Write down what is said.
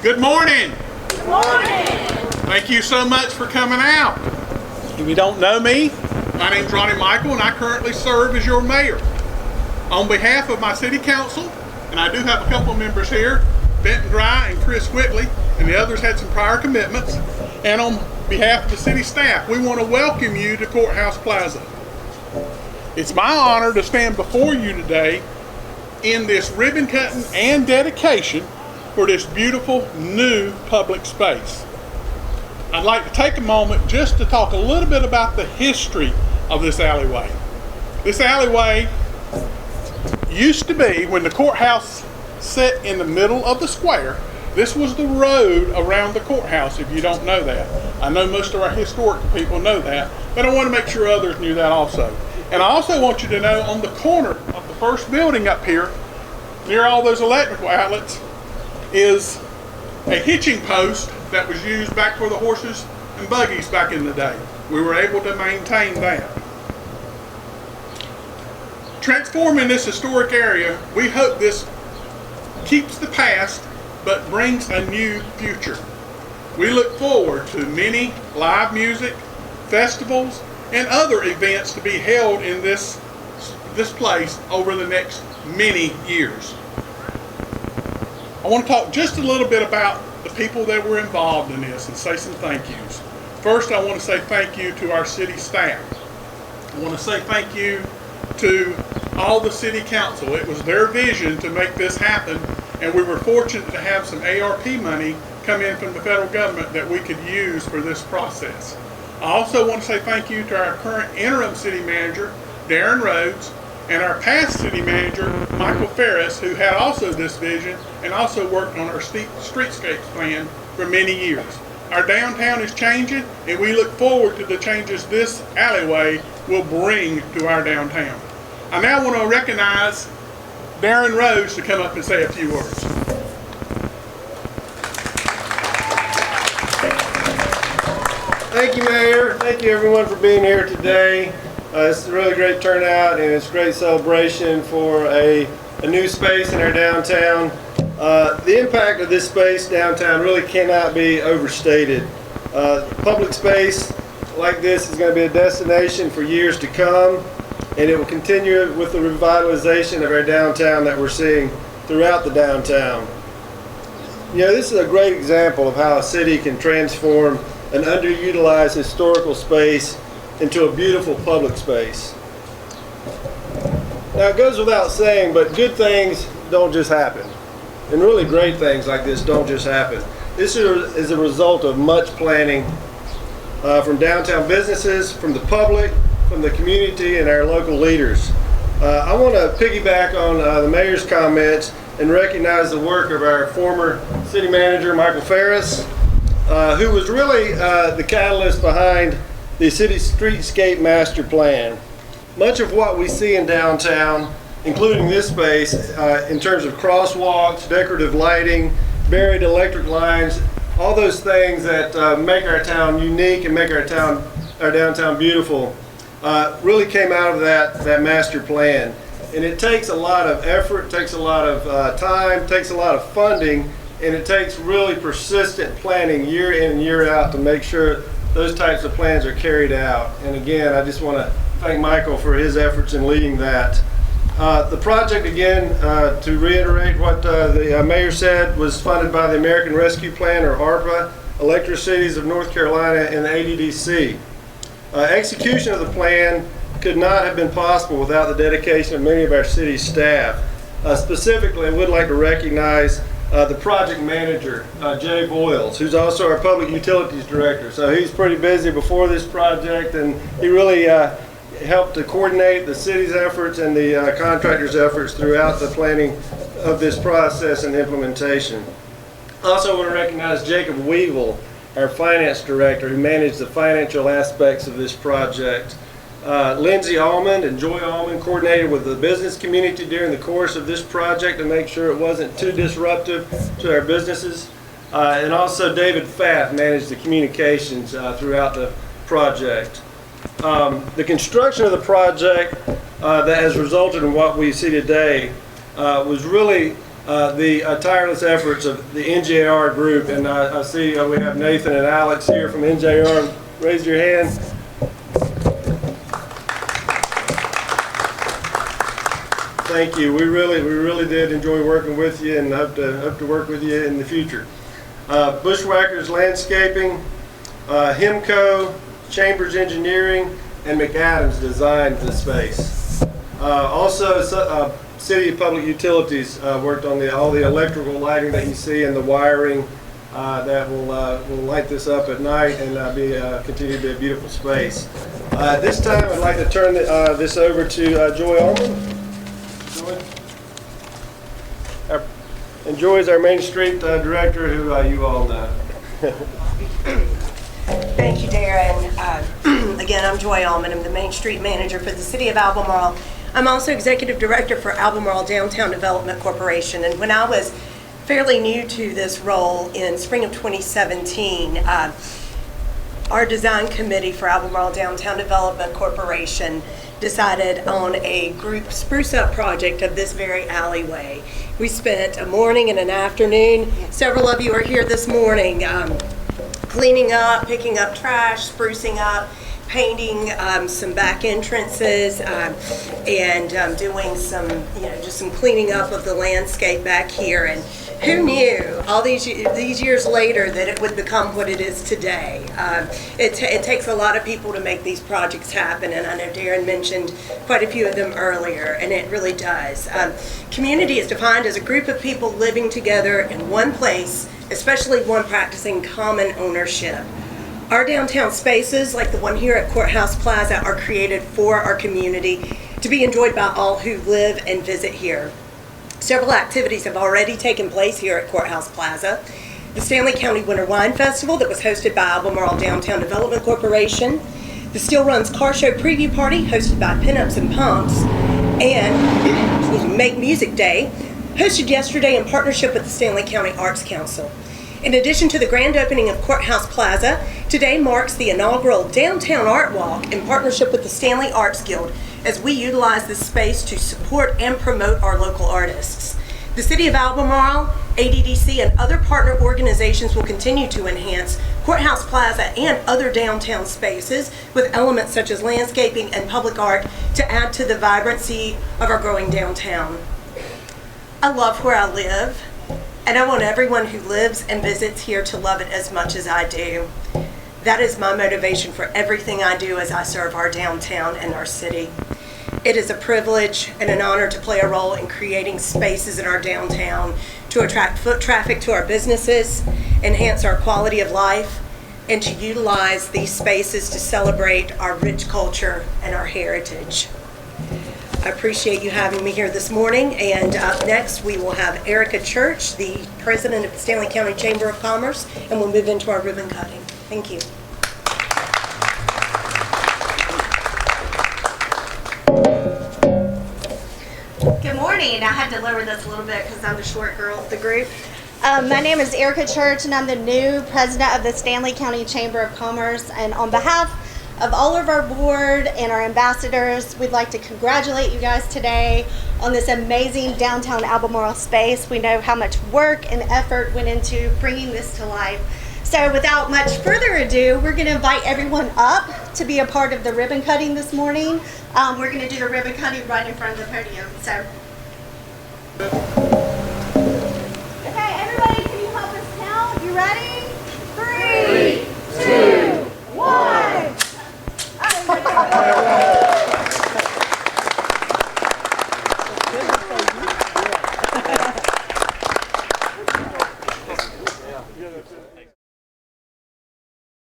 Good morning. Good morning. Thank you so much for coming out. If you don't know me, my name's Ronnie Michael and I currently serve as your mayor. On behalf of my city council, and I do have a couple of members here, Benton Dry and Chris Whitley, and the others had some prior commitments, and on behalf of the city staff, we want to welcome you to Courthouse Plaza. It's my honor to stand before you today in this ribbon cutting and dedication for this beautiful new public space. I'd like to take a moment just to talk a little bit about the history of this alleyway. This alleyway used to be, when the courthouse sat in the middle of the square, this was the road around the courthouse, if you don't know that. I know most of our historic people know that, but I want to make sure others knew that also. And I also want you to know, on the corner of the first building up here, near all those electrical outlets, is a hitching post that was used back for the horses and buggies back in the day. We were able to maintain that. Transforming this historic area, we hope this keeps the past but brings a new future. We look forward to many live music, festivals, and other events to be held in this place over the next many years. I want to talk just a little bit about the people that were involved in this and say some thank yous. First, I want to say thank you to our city staff. I want to say thank you to all the city council. It was their vision to make this happen, and we were fortunate to have some ARP money come in from the federal government that we could use for this process. I also want to say thank you to our current interim city manager, Darren Rhodes, and our past city manager, Michael Ferris, who had also this vision and also worked on our streetscapes plan for many years. Our downtown is changing, and we look forward to the changes this alleyway will bring to our downtown. I now want to recognize Darren Rhodes to come up and say a few words. Thank you, Mayor. Thank you, everyone, for being here today. It's a really great turnout, and it's a great celebration for a new space in our downtown. The impact of this space downtown really cannot be overstated. Public space like this is going to be a destination for years to come, and it will continue with the revitalization of our downtown that we're seeing throughout the downtown. You know, this is a great example of how a city can transform an underutilized historical space into a beautiful public space. Now, it goes without saying, but good things don't just happen. And really great things like this don't just happen. This is a result of much planning from downtown businesses, from the public, from the community, and our local leaders. I want to piggyback on the mayor's comments and recognize the work of our former city manager, Michael Ferris, who was really the catalyst behind the city streetscape master plan. Much of what we see in downtown, including this space, in terms of crosswalks, decorative lighting, buried electric lines, all those things that make our town unique and make our downtown beautiful, really came out of that master plan. And it takes a lot of effort, takes a lot of time, takes a lot of funding, and it takes really persistent planning year in and year out to make sure those types of plans are carried out. And again, I just want to thank Michael for his efforts in leading that. The project, again, to reiterate what the mayor said, was funded by the American Rescue Plan, or ARPA, Electric Cities of North Carolina, and the ADDC. Execution of the plan could not have been possible without the dedication of many of our city staff. Specifically, I would like to recognize the project manager, Jay Boyles, who's also our public utilities director. So he's pretty busy before this project, and he really helped to coordinate the city's efforts and the contractor's efforts throughout the planning of this process and implementation. I also want to recognize Jacob Weevil, our finance director, who managed the financial aspects of this project. Lindsay Almond and Joy Almond coordinated with the business community during the course of this project to make sure it wasn't too disruptive to our businesses. And also David Pfaff managed the communications throughout the project. The construction of the project that has resulted in what we see today was really the tireless efforts of the NJR group. And I see we have Nathan and Alex here from NJR. Raise your hand. Thank you. We really did enjoy working with you, and hope to work with you in the future. Bushwhackers Landscaping, Himco, Chambers Engineering, and McAdams designed the space. Also, City of Public Utilities worked on all the electrical lighting that you see and the wiring that will light this up at night and continue to be a beautiful space. At this time, I'd like to turn this over to Joy Allman. And Joy is our Main Street Director, who you all know. Thank you, Darren. Again, I'm Joy Allman. I'm the Main Street Manager for the City of Albemarle. I'm also Executive Director for Albemarle Downtown Development Corporation. And when I was fairly new to this role in spring of 2017, our design committee for Albemarle Downtown Development Corporation decided on a group spruce up project of this very alleyway. We spent a morning and an afternoon. Several of you are here this morning cleaning up, picking up trash, sprucing up, painting some back entrances, and doing some, just some cleaning up of the landscape back here. And who knew all these years later that it would become what it is today? It takes a lot of people to make these projects happen, and I know Darren mentioned quite a few of them earlier, and it really does. Community is defined as a group of people living together in one place, especially one practicing common ownership. Our downtown spaces, like the one here at Courthouse Plaza, are created for our community to be enjoyed by all who live and visit here. Several activities have already taken place here at Courthouse Plaza. The Stanley County Winter Wine Festival that was hosted by Albemarle Downtown Development Corporation, the Steel Runs Car Show Preview Party hosted by Pinups and Pumps, and Make Music Day, hosted yesterday in partnership with the Stanley County Arts Council. In addition to the grand opening of Courthouse Plaza, today marks the inaugural Downtown Art Walk in partnership with the Stanley Arts Guild as we utilize this space to support and promote our local artists. The City of Albemarle, ADDC, and other partner organizations will continue to enhance Courthouse Plaza and other downtown spaces with elements such as landscaping and public art to add to the vibrancy of our growing downtown. I love where I live, and I want everyone who lives and visits here to love it as much as I do. That is my motivation for everything I do as I serve our downtown and our city. It is a privilege and an honor to play a role in creating spaces in our downtown to attract foot traffic to our businesses, enhance our quality of life, and to utilize these spaces to celebrate our rich culture and our heritage. I appreciate you having me here this morning, and up next we will have Erica Church, the president of the Stanley County Chamber of Commerce, and we'll move into our ribbon cutting. Thank you. Good morning. I had to lower this a little bit because I'm the short girl of the group. My name is Erica Church, and I'm the new president of the Stanley County Chamber of Commerce. And on behalf of all of our board and our ambassadors, we'd like to congratulate you guys today on this amazing downtown Albemarle space. We know how much work and effort went into bringing this to life. So without much further ado, we're going to invite everyone up to be a part of the ribbon cutting this morning. We're going to do the ribbon cutting right in front of the podium. So.